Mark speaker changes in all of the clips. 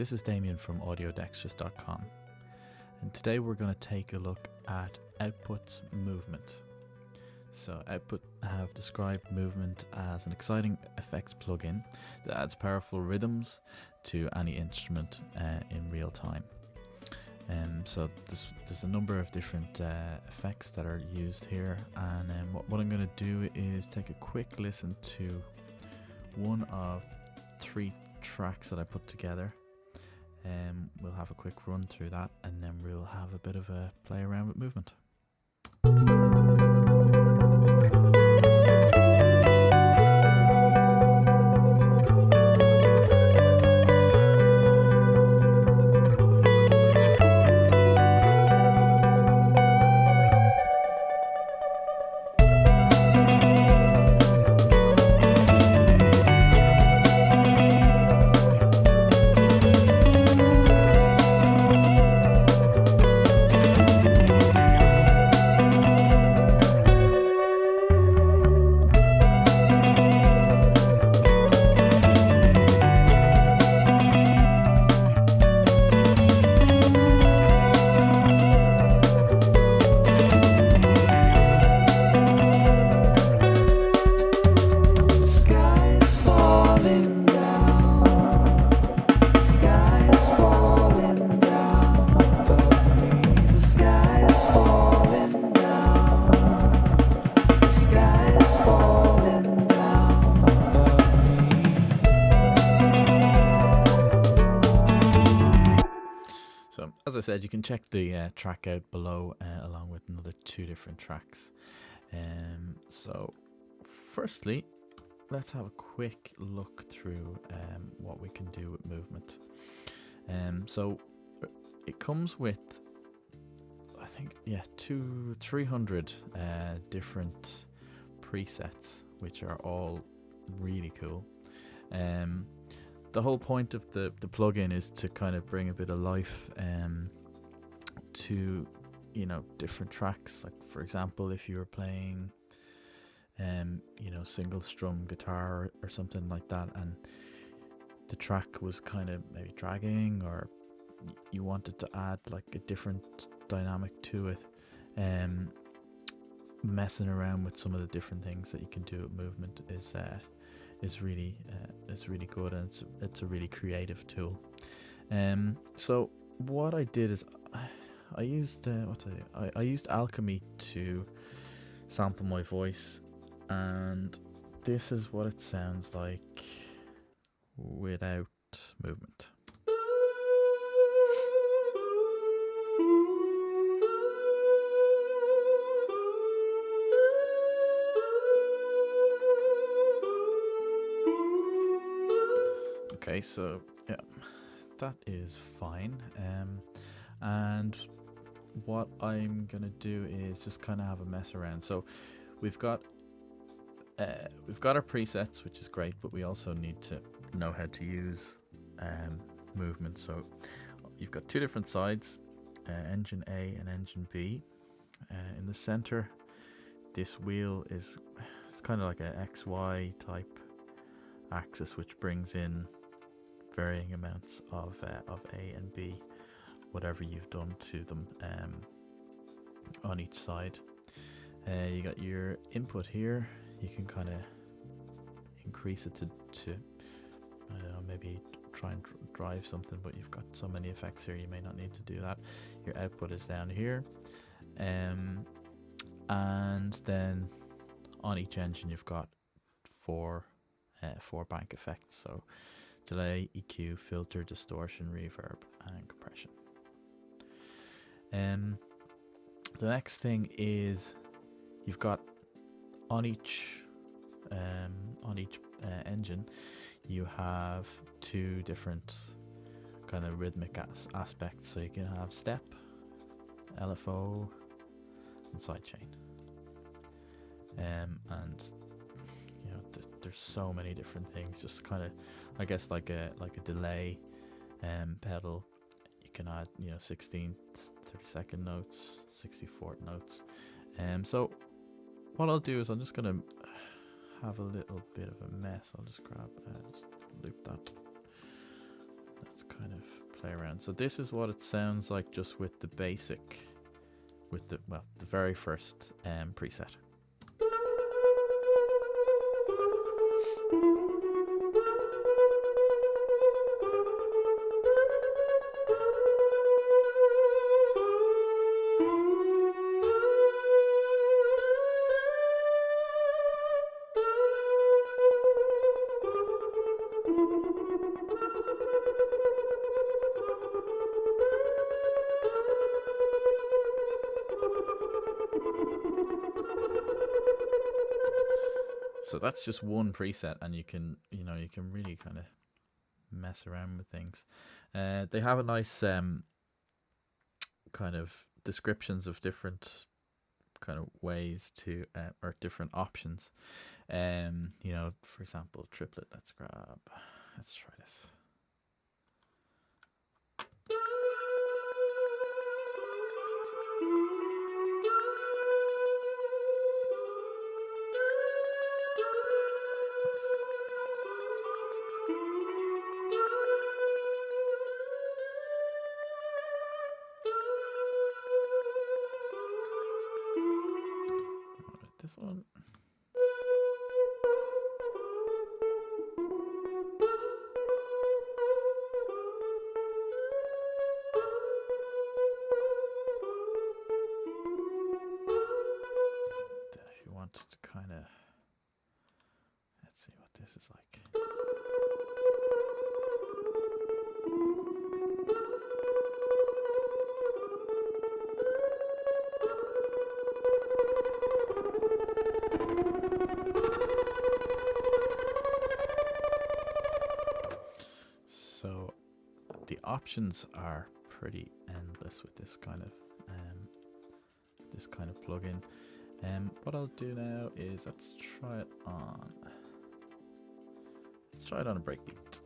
Speaker 1: this is Damien from audiodexterous.com, and today we're going to take a look at Output's movement. So Output have described movement as an exciting effects plugin that adds powerful rhythms to any instrument in real time. So there's a number of different effects that are used here, and what I'm going to do is take a quick listen to one of 3 tracks that I put together. We'll have a quick run through that, and then we'll have a bit of a play around with movement. So, as I said, you can check the track out below along with another 2 different tracks. So, firstly, let's have a quick look through what we can do with movement. So, it comes with, I think, 300 different presets, which are all really cool. The whole point of the plugin is to kind of bring a bit of life to, different tracks. Like, for example, if you were playing single strum guitar or something like that, and the track was kind of maybe dragging, or you wanted to add like a different dynamic to it, messing around with some of the different things that you can do with movement is really good, and it's a really creative tool. So what I did is I used I used Alchemy to sample my voice, and this is what it sounds like without movement. Okay, so yeah, that is fine. And what I'm gonna do is just kind of have a mess around. So we've got our presets, which is great, but we also need to know how to use movement. So you've got 2 different sides, engine A and engine B. In the center, this wheel it's kind of like a XY type axis, which brings in varying amounts of A and B, whatever you've done to them on each side. You got your input here. You can kind of increase it to I don't know, maybe try and drive something, but you've got so many effects here you may not need to do that. Your output is down here, and then on each engine you've got 4 bank effects. So delay, EQ, filter, distortion, reverb, and compression. The next thing is you've got on each engine you have 2 different kind of rhythmic aspects. So you can have step, LFO, and sidechain. And there's so many different things. Just kind of, I guess, like a delay pedal. You can add 16th, 32nd notes, 64th notes. So what I'll do is I'm just gonna have a little bit of a mess. I'll just grab just loop that. That's kind of play around. So this is what it sounds like just with the basic, with the, well, the very first preset. So that's just one preset, and you can, you know, you can really kind of mess around with things. They have a nice kind of descriptions of different kind of ways to or different options. You know, for example, triplet. Let's try this. This one. Then if you wanted to kind of, let's see what this is like. So the options are pretty endless with this kind of plugin. What I'll do now is let's try it on a breakbeat.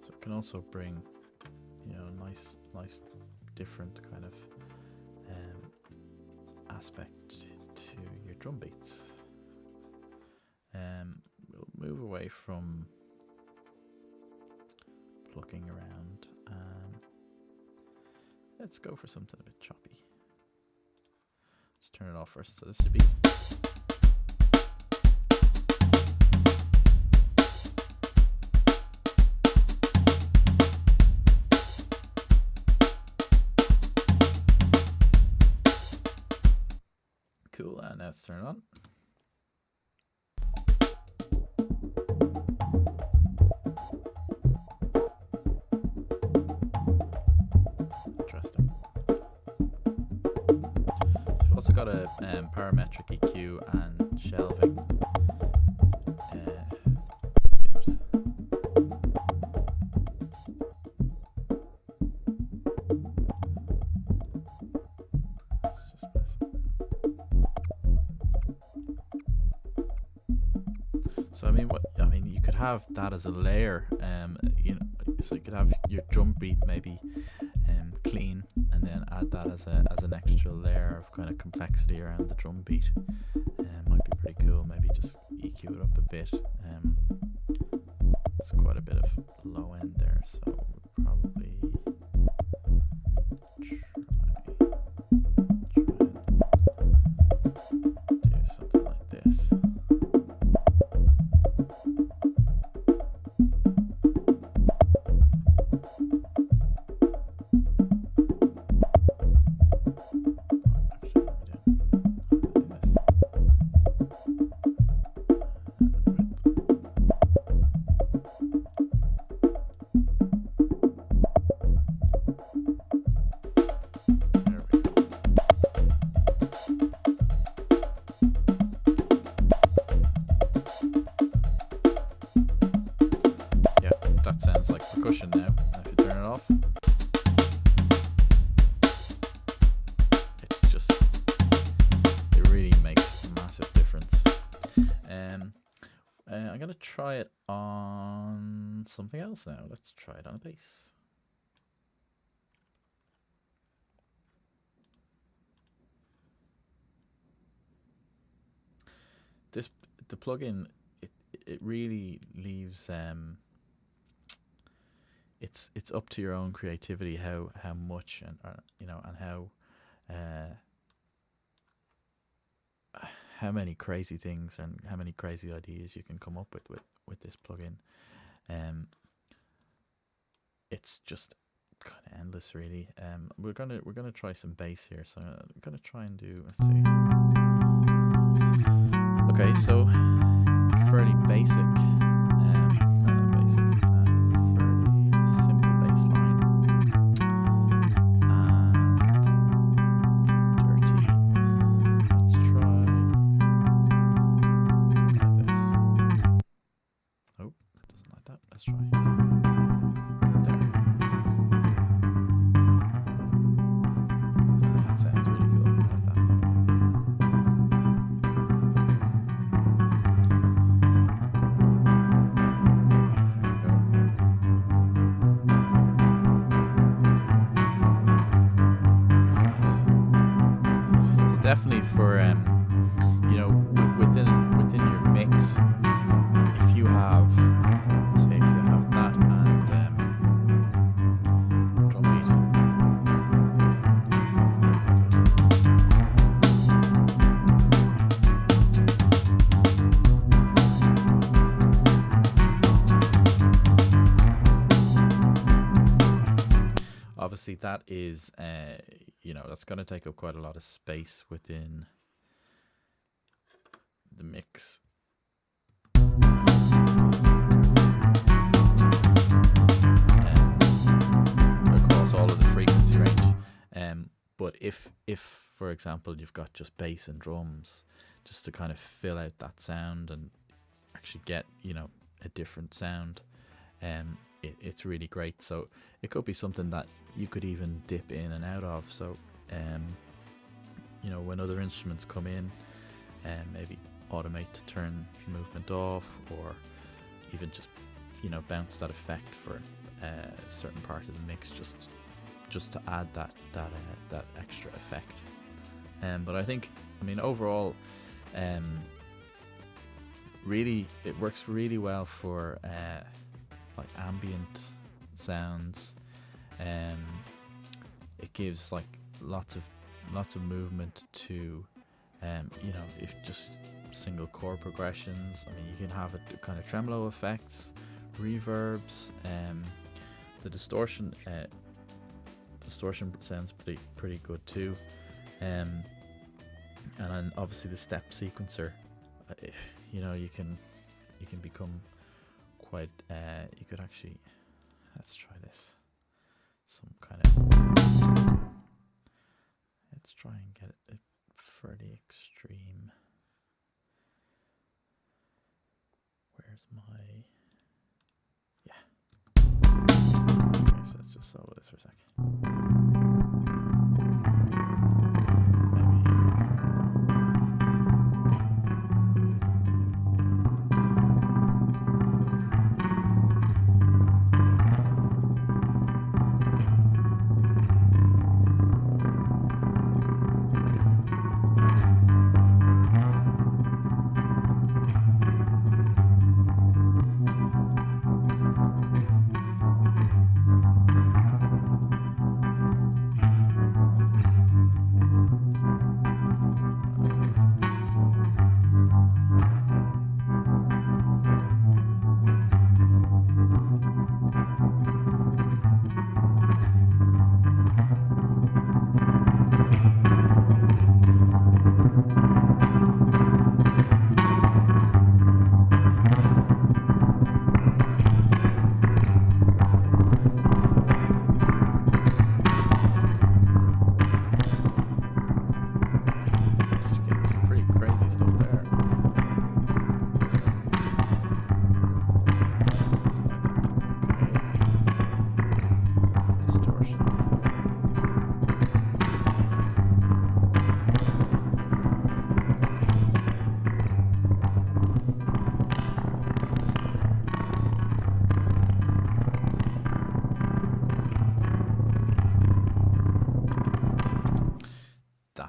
Speaker 1: So it can also bring, you know, nice different kind of aspect to your drum beats. We'll move away from plucking around. Let's go for something a bit choppy. Let's turn it off first. So this should be. Cool, and now let's turn it on. Interesting. We've also got a parametric EQ and shelving. Seems. So I mean, you could have that as a layer, you know, so you could have your drum beat maybe clean, and then add that as an extra layer of kind of complexity around the drum beat. Might be pretty cool. Maybe just EQ it up a bit. It's quite a bit of low end there, so we'll probably try and do something like this. That sounds like percussion now. If you turn it off, it's just, it really makes a massive difference. I'm gonna try it on something else now. Let's try it on a bass. the plugin, it really leaves it's up to your own creativity how much and you know, and how many crazy things and how many crazy ideas you can come up with this plugin. It's just kind of endless, really. We're gonna try some bass here, so I'm gonna try and do. Let's see. Okay, so fairly basic, fairly simple bass line, and dirty. Let's try something like this. Oh, it doesn't like that. Let's try. There. That sounds really cool. I like that. Definitely for you know, within your mix, if you have, say, if you have that and drum beat, obviously that is you know, that's going to take up quite a lot of space within the mix. Across all of the frequency range. But if for example you've got just bass and drums, just to kind of fill out that sound and actually get, you know, a different sound, it's really great. So it could be something that you could even dip in and out of. So you know, when other instruments come in, maybe automate to turn movement off, or even just, you know, bounce that effect for a certain part of the mix, just to add that extra effect. But I think, I mean, overall, really it works really well for like ambient sounds. It gives like lots of movement to you know, if just single chord progressions. I mean, you can have it kind of tremolo effects, reverbs, the distortion sounds pretty good too, and then obviously the step sequencer. You know, you can become quite you could actually, let's try this, some kind of, let's try and get it fairly extreme. Where's my, yeah, okay, so let's just solo this for a second.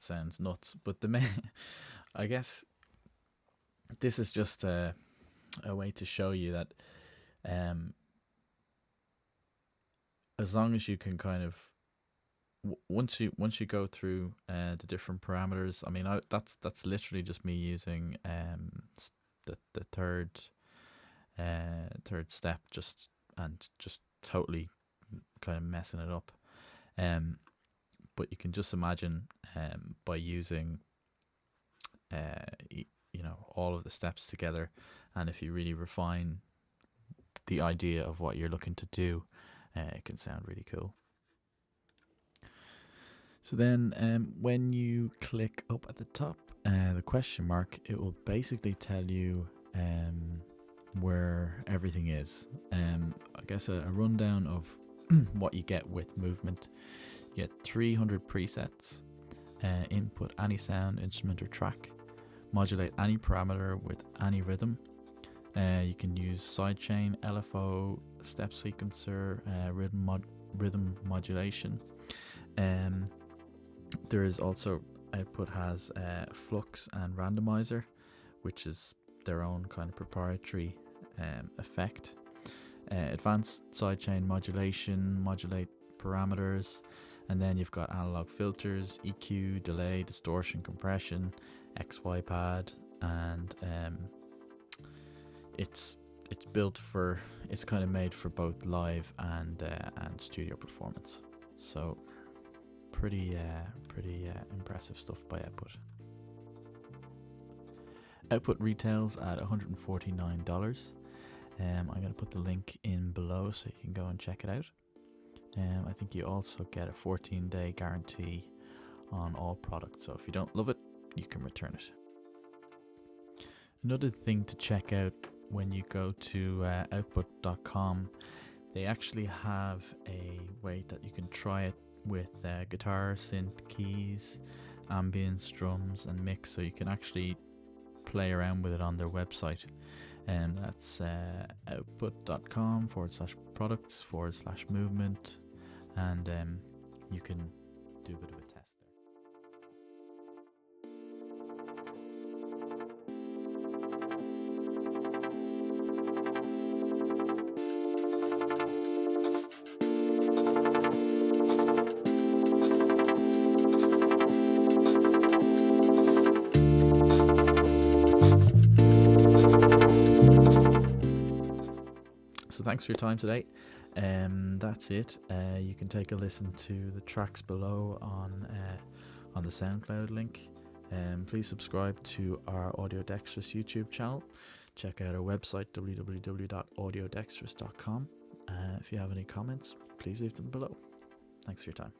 Speaker 1: Sounds nuts, but the main, I guess this is just a way to show you that as long as you can kind of once you go through the different parameters. I mean, that's literally just me using the third step, just totally kind of messing it up. But you can just imagine by using all of the steps together, and if you really refine the idea of what you're looking to do, it can sound really cool. So then when you click up at the top, the question mark, it will basically tell you where everything is. I guess a rundown of what you get with movement. You get 300 presets, input any sound, instrument or track, modulate any parameter with any rhythm. You can use sidechain, LFO, step sequencer, rhythm modulation. There is also output has flux and randomizer, which is their own kind of proprietary effect. Advanced sidechain modulation, modulate parameters, and then you've got analog filters, EQ, delay, distortion, compression, XY pad, and it's kind of made for both live and studio performance. So pretty impressive stuff by Output. Output retails at $149. I'm going to put the link in below so you can go and check it out. I think you also get a 14-day guarantee on all products, so if you don't love it, you can return it. Another thing to check out when you go to output.com, they actually have a way that you can try it with guitar, synth, keys, ambience, drums and mix, so you can actually play around with it on their website. And that's output.com/products/movement, and you can do a bit of a test there. So thanks for your time today. That's it. You can take a listen to the tracks below on the SoundCloud link. Please subscribe to our Audio Dexterous YouTube channel. Check out our website, www.audiodexterous.com. If you have any comments, please leave them below. Thanks for your time.